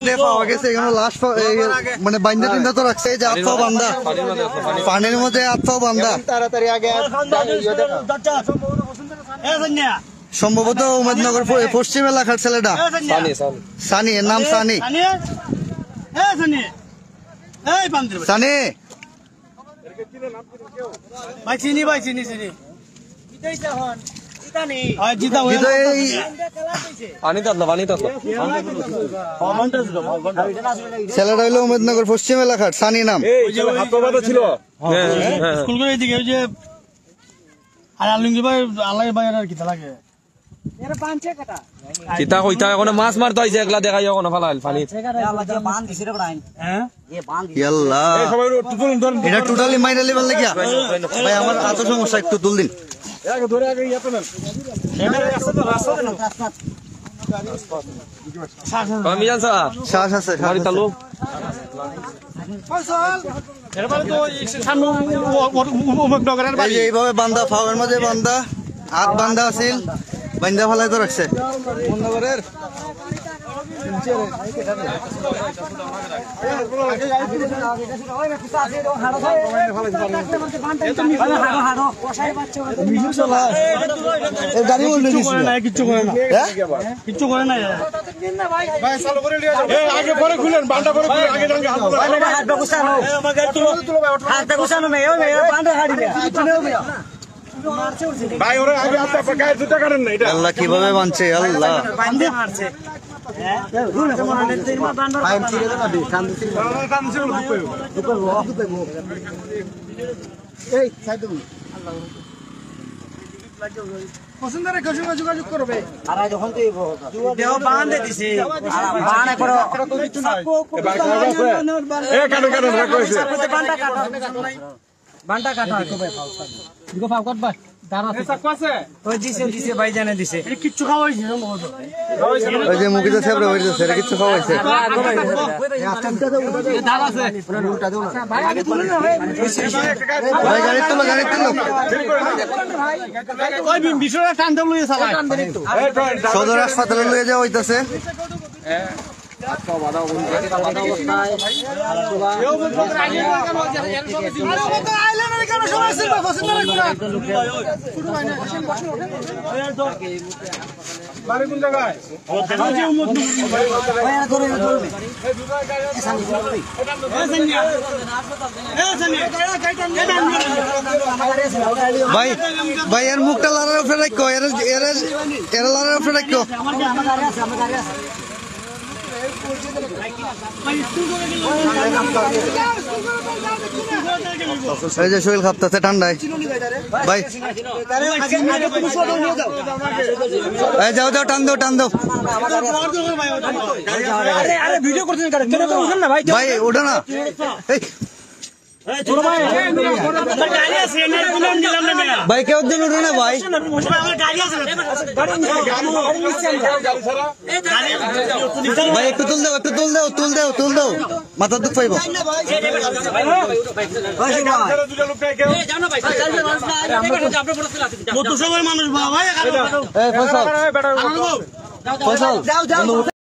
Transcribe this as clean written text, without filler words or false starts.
পাওয়া গেছে এখানে লাশ মানে বান্ধা টিন্দা তো রাখছে যে আত্মাও বান্ধা পানির মধ্যে আত্মাও বান্ধা তাড়াতাড়ি আগে সম্ভবত উমেদনগর পশ্চিম এলাকার ছেলেটা সানি এর নাম সানি সানি ছেলেটা হইলো উমেদনগর পশ্চিম এলাকার সানি নাম ছিল মাছ মারতে হয়েছে একলা দেখাই ফালাইল পানি এটা টোটালি মাইরা লেবার লেগিয়া ভাই আমার এত সমস্যা একটু তুল দিন শ্বাস আছে এইভাবে বান্ধা ফাওয়ার মাঝে বান্ধা হাত বান্ধা আছিল বান্ধা ফেলাই তো রাখছে কিচ্ছু করে না আগে পরে খুলেন বান্ডা পরে আগে আল্লাহ কিভাবে বানছে আল্লাহ যোগাযোগ করবে বান্ডা কাটা কিচ্ছু খাওয়াইছে মুখিতে কিচ্ছু খাওয়াইছে সদর হাসপাতালে লইয়া যাওয়া হইতাছে ভাই ভাই এর মুখটা লারের উপরে রাখো এর লারের উপরে রাখো এই যে শরীর কাঁপতেছে ঠান্ডায় ভাই যাও যাও টান দাও ভাই ওঠো না ভাই কেউ দিন উঠো না ভাই ভাই একটু তুল দাও মাথা দুঃখ পাইব মানুষ